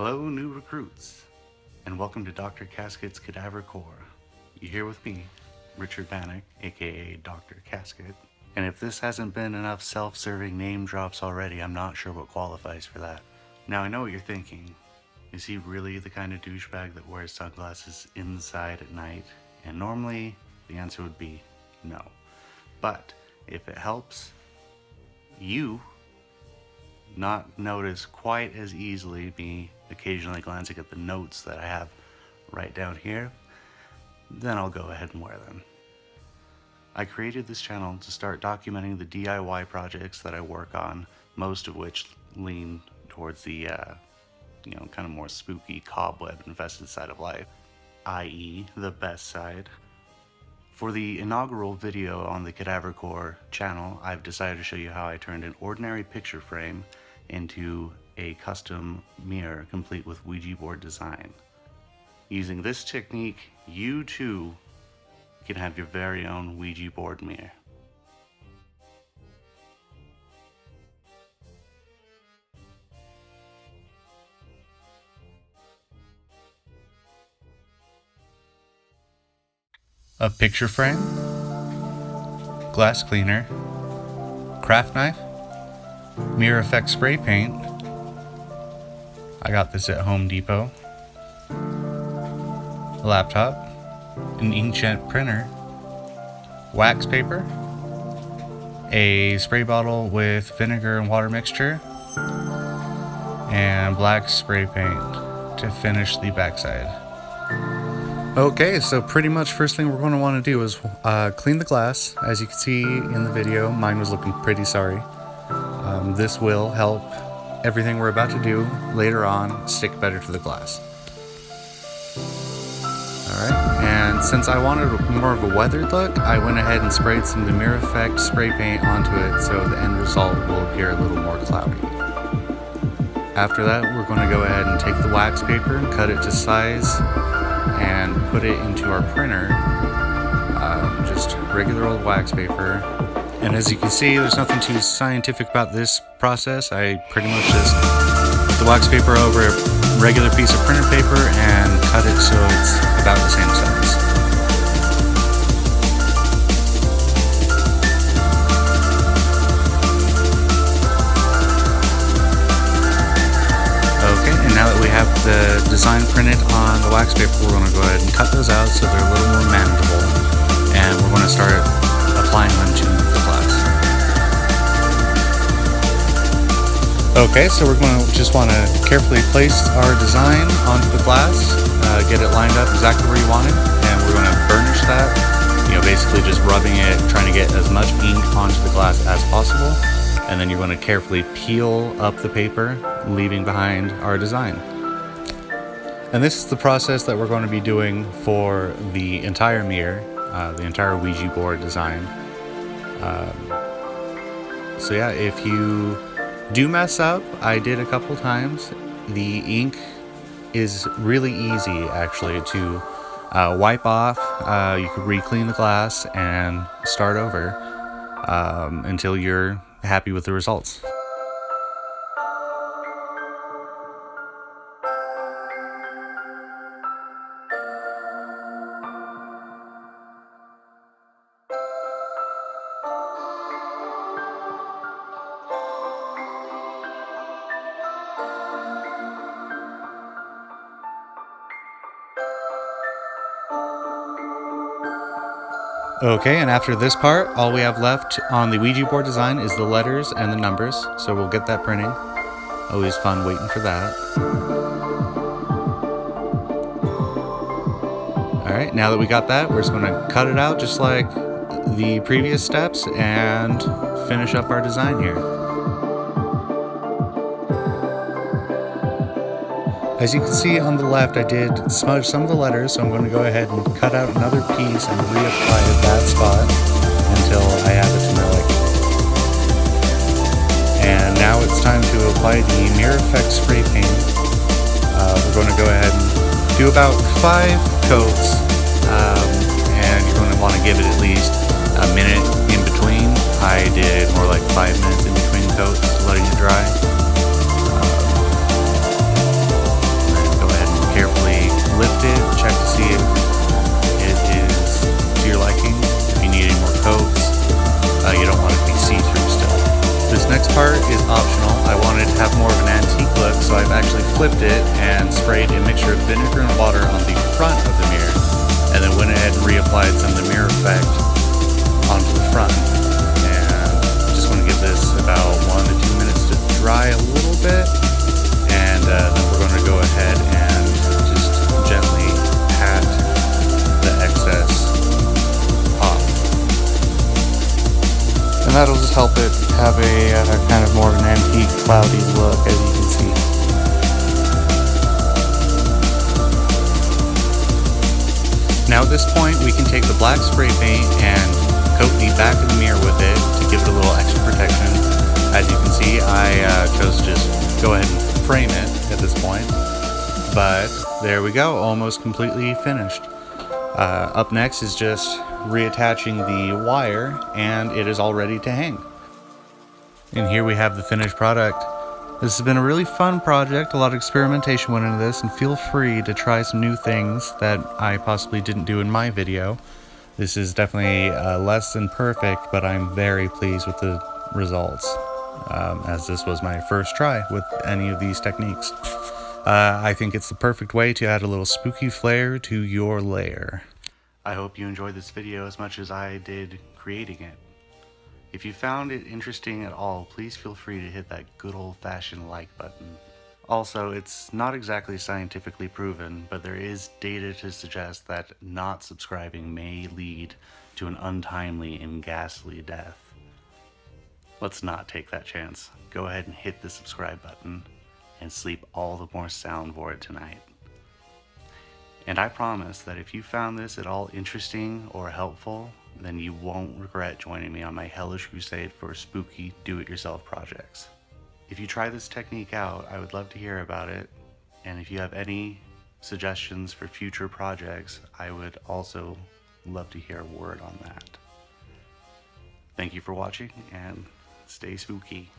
Hello, new recruits, and welcome to Dr. Casket's Cadaver Cora. You're here with me, Richard Bannock, aka Dr. Casket. And if this hasn't been enough self-serving name drops already, I'm not sure what qualifies for that. Now I know what you're thinking. Is he really the kind of douchebag that wears sunglasses inside at night? And normally, the answer would be no. But if it helps you not notice quite as easily me occasionally glancing at the notes that I have right down here, then I'll go ahead and wear them. I created this channel to start documenting the DIY projects that I work on, most of which lean towards the kind of more spooky, cobweb infested side of life, i.e. the best side. For the inaugural video on the Cadaver Core channel, I've decided to show you how I turned an ordinary picture frame into a custom mirror complete with Ouija board design. Using this technique, you too can have your very own Ouija board mirror. A picture frame, glass cleaner, craft knife, mirror effect spray paint. I got this at Home Depot. A laptop, an inkjet printer, wax paper, a spray bottle with vinegar and water mixture, and black spray paint to finish the backside. Okay, so pretty much first thing we're going to want to do is clean the glass. As you can see in the video, mine was looking pretty sorry. This will help everything we're about to do later on stick better to the glass. Alright, and since I wanted more of a weathered look, I went ahead and sprayed some of the mirror effect spray paint onto it so the end result will appear a little more cloudy. After that, we're going to go ahead and take the wax paper and cut it to size and put it into our printer, just regular old wax paper. And as you can see, there's nothing too scientific about this process. I pretty much just put the wax paper over a regular piece of printer paper and cut it so it's about the same size. Okay, and now that we have the design printed on the wax paper, we're going to go ahead and cut those out so they're a little more manageable, and we're going to start applying them to the glass. Okay, so we're going to just want to carefully place our design onto the glass, get it lined up exactly where you want it, and we're going to burnish that, basically just rubbing it, trying to get as much ink onto the glass as possible. And then you're going to carefully peel up the paper, leaving behind our design. And this is the process that we're going to be doing for the entire mirror, the entire Ouija board design. So yeah, if you do mess up, I did a couple times, the ink is really easy actually to wipe off. You could re-clean the glass and start over until you're happy with the results. Okay, and after this part, all we have left on the Ouija board design is the letters and the numbers, so we'll get that printing. Always fun waiting for that. Alright, now that we got that, we're just going to cut it out just like the previous steps and finish up our design here. As you can see on the left, I did smudge some of the letters, so I'm going to go ahead and cut out another piece and reapply that spot until I have it to my liking. And now it's time to apply the mirror effect spray paint. We're going to go ahead and do about 5 coats, and you're going to want to give it at least a minute in between. I did more like 5 minutes in between coats, letting it dry. This next part is optional. I wanted to have more of an antique look, so I've actually flipped it and sprayed a mixture of vinegar and water on the front of the mirror, and then went ahead and reapplied some of the mirror effect onto the front. And just want to give this about 1 to 2 minutes to dry a little bit, and then we're going to go ahead and just gently pat the excess off. And that'll just help it have a kind of more of an antique, cloudy look, as you can see. Now at this point, we can take the black spray paint and coat the back of the mirror with it to give it a little extra protection. As you can see, I chose to just go ahead and frame it at this point. But there we go, almost completely finished. Up next is just reattaching the wire, and it is all ready to hang. And here we have the finished product. This has been a really fun project. A lot of experimentation went into this, and feel free to try some new things that I possibly didn't do in my video. This is definitely less than perfect, but I'm very pleased with the results, as this was my first try with any of these techniques. I think it's the perfect way to add a little spooky flair to your lair. I hope you enjoyed this video as much as I did creating it. If you found it interesting at all, please feel free to hit that good old-fashioned like button. Also, it's not exactly scientifically proven, but there is data to suggest that not subscribing may lead to an untimely and ghastly death. Let's not take that chance. Go ahead and hit the subscribe button and sleep all the more sound for it tonight. And I promise that if you found this at all interesting or helpful, then you won't regret joining me on my hellish crusade for spooky do-it-yourself projects. If you try this technique out, I would love to hear about it, and if you have any suggestions for future projects, I would also love to hear a word on that. Thank you for watching, and stay spooky.